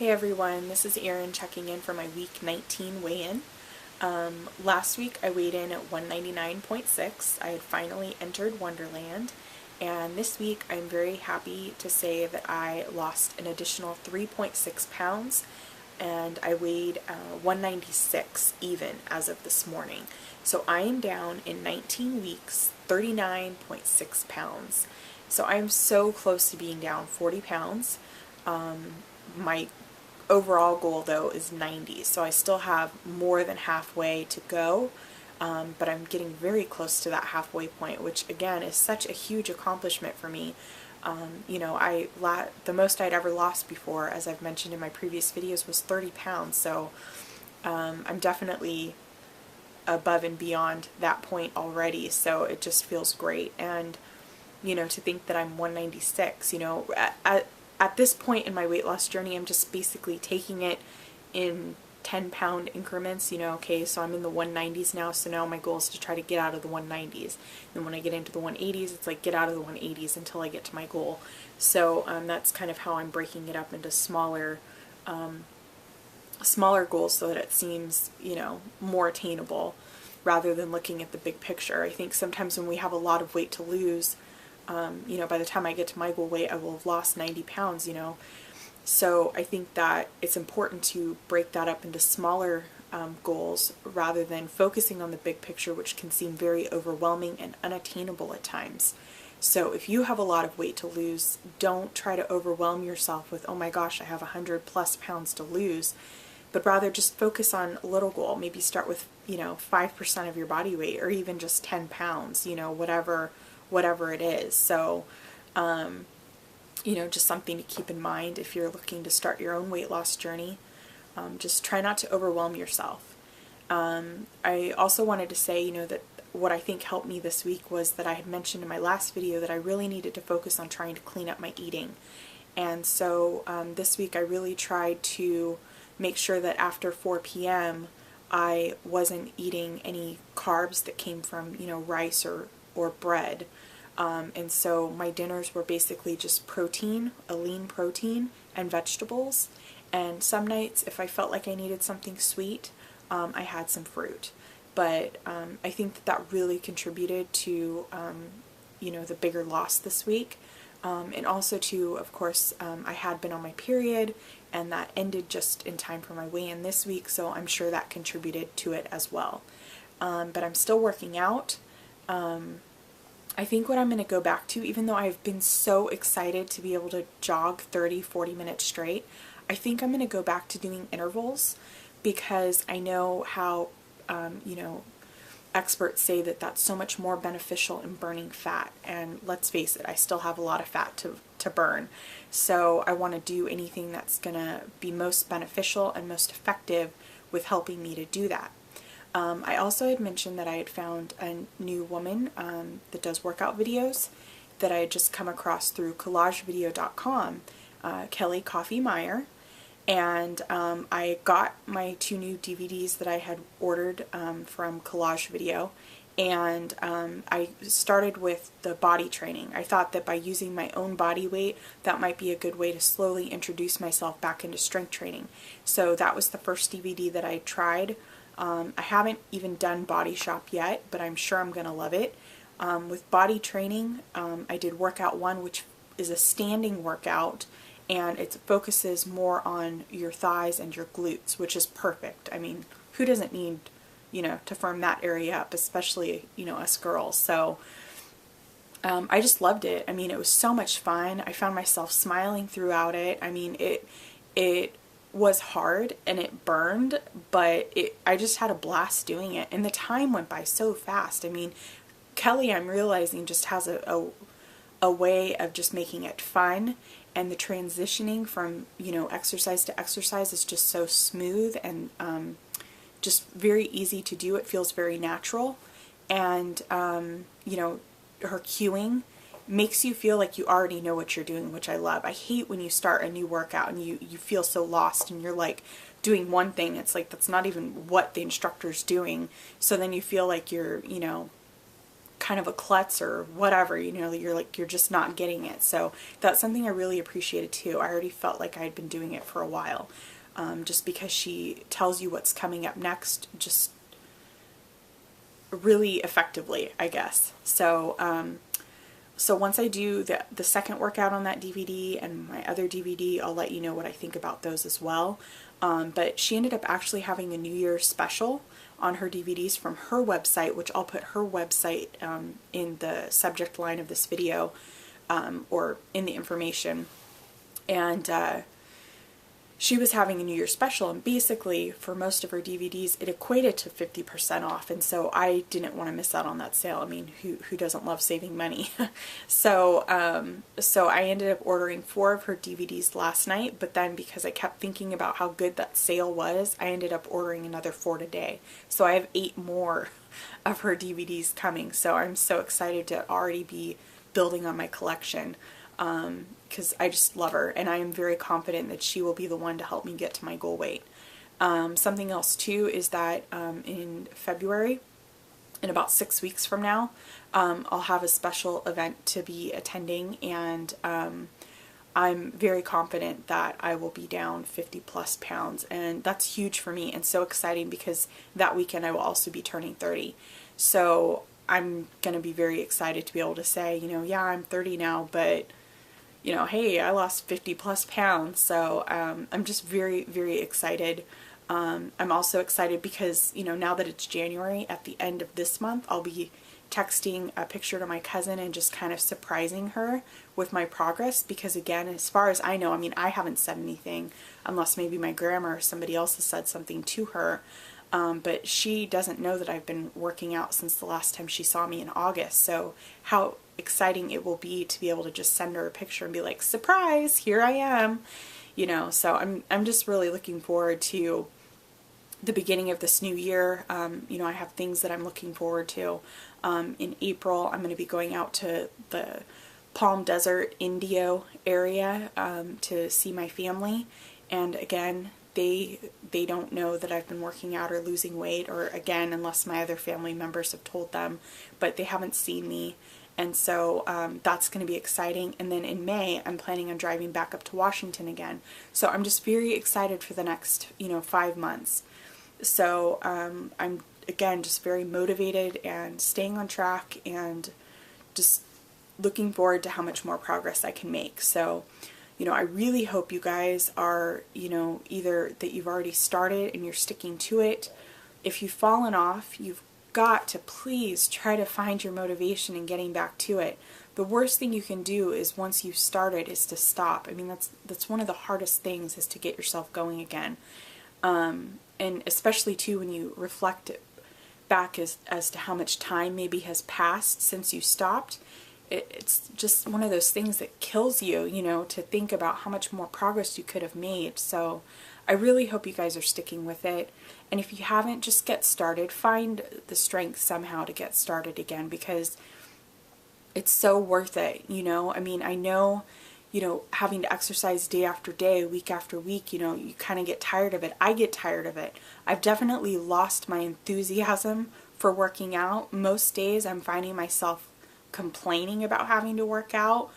Hey everyone, this is Erin checking in for my week 19 weigh-in. Last week I weighed in at 199.6. I had finally entered Wonderland, and this week I'm very happy to say that I lost an additional 3.6 pounds, and I weighed 196 even as of this morning. So I am down in 19 weeks, 39.6 pounds. So I am so close to being down 40 pounds. My overall goal though is 90, so I still have more than halfway to go, but I'm getting very close to that halfway point, which again is such a huge accomplishment for me. The most I'd ever lost before, as I've mentioned in my previous videos, was 30 pounds, so I'm definitely above and beyond that point already, so it just feels great. And to think that I'm 196, at this point in my weight loss journey, I'm just basically taking it in 10-pound increments, okay, so I'm in the 190s now, so now my goal is to try to get out of the 190s. And when I get into the 180s, it's like get out of the 180s until I get to my goal. So that's kind of how I'm breaking it up into smaller goals so that it seems, more attainable rather than looking at the big picture. I think sometimes when we have a lot of weight to lose, by the time I get to my goal weight, I will have lost 90 pounds, So I think that it's important to break that up into smaller goals rather than focusing on the big picture, which can seem very overwhelming and unattainable at times. So if you have a lot of weight to lose, don't try to overwhelm yourself with, oh my gosh, I have 100+ pounds to lose, but rather just focus on a little goal. Maybe start with, 5% of your body weight, or even just 10 pounds, whatever it is. So, just something to keep in mind if you're looking to start your own weight loss journey. Just try not to overwhelm yourself. I also wanted to say, that what I think helped me this week was that I had mentioned in my last video that I really needed to focus on trying to clean up my eating. And so this week I really tried to make sure that after 4 p.m. I wasn't eating any carbs that came from, rice or bread. And so my dinners were basically just protein, a lean protein, and vegetables. And some nights, if I felt like I needed something sweet, I had some fruit. But I think that really contributed to, the bigger loss this week. And also to, of course, I had been on my period, and that ended just in time for my weigh-in this week, so I'm sure that contributed to it as well. But I'm still working out. I think what I'm going to go back to, even though I've been so excited to be able to jog 30-40 minutes straight, I think I'm going to go back to doing intervals, because I know how, experts say that that's so much more beneficial in burning fat. And let's face it, I still have a lot of fat to burn. So I want to do anything that's going to be most beneficial and most effective with helping me to do that. I also had mentioned that I had found a new woman that does workout videos that I had just come across through collagevideo.com, Kelly Coffey Meyer, and I got my 2 new DVDs that I had ordered from Collage Video, and I started with the body training. I thought that by using my own body weight, that might be a good way to slowly introduce myself back into strength training. So that was the first DVD that I tried. I haven't even done Body Shop yet, but I'm sure I'm going to love it. With body training, I did Workout 1, which is a standing workout, and it focuses more on your thighs and your glutes, which is perfect. I mean, who doesn't need, to firm that area up, especially, us girls. So I just loved it. I mean, it was so much fun. I found myself smiling throughout it. I mean, it was hard and it burned, but I just had a blast doing it, and the time went by so fast. I mean, Kelly, I'm realizing, just has a way of just making it fun, and the transitioning from, exercise to exercise is just so smooth and just very easy to do. It feels very natural, and her cueing makes you feel like you already know what you're doing, which I love. I hate when you start a new workout and you feel so lost and you're like doing one thing. It's like that's not even what the instructor's doing. So then you feel like you're, kind of a klutz or whatever, you know, you're just not getting it. So that's something I really appreciated too. I already felt like I had been doing it for a while, just because she tells you what's coming up next just really effectively, I guess. So so once I do the second workout on that DVD and my other DVD, I'll let you know what I think about those as well. But she ended up actually having a New Year's special on her DVDs from her website, which I'll put her website in the subject line of this video, or in the information. And she was having a New Year's special, and basically for most of her DVDs it equated to 50% off, and so I didn't want to miss out on that sale. I mean, who doesn't love saving money? So so I ended up ordering 4 of her DVDs last night, but then because I kept thinking about how good that sale was, I ended up ordering another 4 today. So I have 8 more of her DVDs coming, so I'm so excited to already be building on my collection. Because I just love her, and I am very confident that she will be the one to help me get to my goal weight. Something else too is that in February, in about 6 weeks from now, I'll have a special event to be attending, and I'm very confident that I will be down 50+ pounds, and that's huge for me and so exciting because that weekend I will also be turning 30. So I'm going to be very excited to be able to say, you know, yeah, I'm 30 now, but you know, hey, I lost 50+ pounds. So I'm just very, very excited. I'm also excited because, you know, now that it's January, at the end of this month, I'll be texting a picture to my cousin and just kind of surprising her with my progress, because again, as far as I know, I mean, I haven't said anything unless maybe my grandma or somebody else has said something to her. But she doesn't know that I've been working out since the last time she saw me in August. So how exciting it will be to be able to just send her a picture and be like, surprise, here I am, you know. So I'm just really looking forward to the beginning of this new year. You know, I have things that I'm looking forward to. In April, I'm going to be going out to the Palm Desert, Indio area to see my family, and again, they don't know that I've been working out or losing weight, or again, unless my other family members have told them, but they haven't seen me. And so that's going to be exciting. And then in May, I'm planning on driving back up to Washington again. So I'm just very excited for the next, you know, 5 months. So I'm, again, just very motivated and staying on track and just looking forward to how much more progress I can make. So, you know, I really hope you guys are, you know, either that you've already started and you're sticking to it. If you've fallen off, you've got to please try to find your motivation in getting back to it. The worst thing you can do is, once you've started, is to stop. I mean, that's one of the hardest things, is to get yourself going again. And especially too when you reflect back as to how much time maybe has passed since you stopped. It's just one of those things that kills you, you know, to think about how much more progress you could have made. So I really hope you guys are sticking with it. And if you haven't, just get started. Find the strength somehow to get started again, because it's so worth it, you know. I mean, I know, you know, having to exercise day after day, week after week, you know, you kind of get tired of it. I get tired of it. I've definitely lost my enthusiasm for working out. Most days I'm finding myself complaining about having to work out,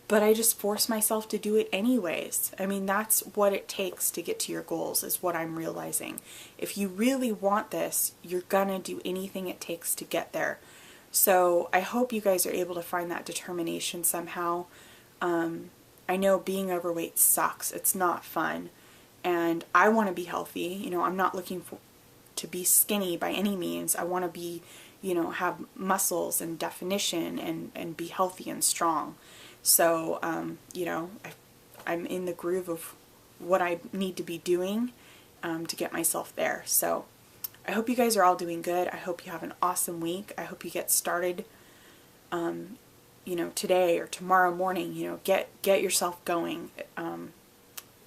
but I just force myself to do it anyways. I mean, that's what it takes to get to your goals, is what I'm realizing. If you really want this, you're gonna do anything it takes to get there. So I hope you guys are able to find that determination somehow. I know being overweight sucks. It's not fun. And I want to be healthy. You know, I'm not looking to be skinny by any means. I want to be, you know, have muscles and definition and be healthy and strong. So, you know, I'm in the groove of what I need to be doing to get myself there. So I hope you guys are all doing good. I hope you have an awesome week. I hope you get started, you know, today or tomorrow morning. You know, get yourself going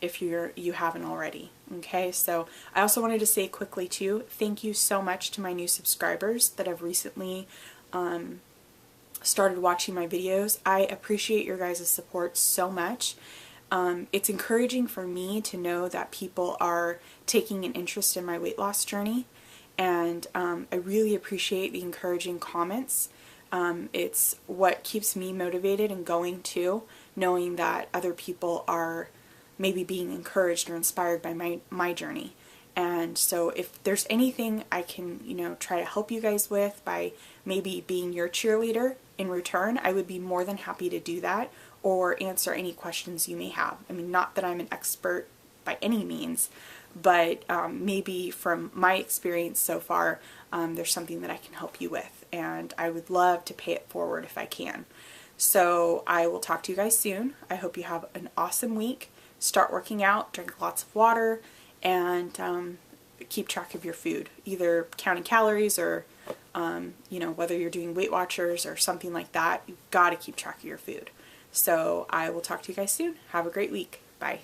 if you haven't already. Okay, so I also wanted to say quickly too, thank you so much to my new subscribers that have recently started watching my videos. I appreciate your guys' support so much. It's encouraging for me to know that people are taking an interest in my weight loss journey, and I really appreciate the encouraging comments. It's what keeps me motivated and going too, knowing that other people are maybe being encouraged or inspired by my journey. And so if there's anything I can, try to help you guys with by maybe being your cheerleader in return, I would be more than happy to do that, or answer any questions you may have. I mean, not that I'm an expert by any means, but maybe from my experience so far, there's something that I can help you with, and I would love to pay it forward if I can. So I will talk to you guys soon. I hope you have an awesome week. Start working out, drink lots of water, and keep track of your food, either counting calories or whether you're doing Weight Watchers or something like that. You've got to keep track of your food. So I will talk to you guys soon. Have a great week. Bye.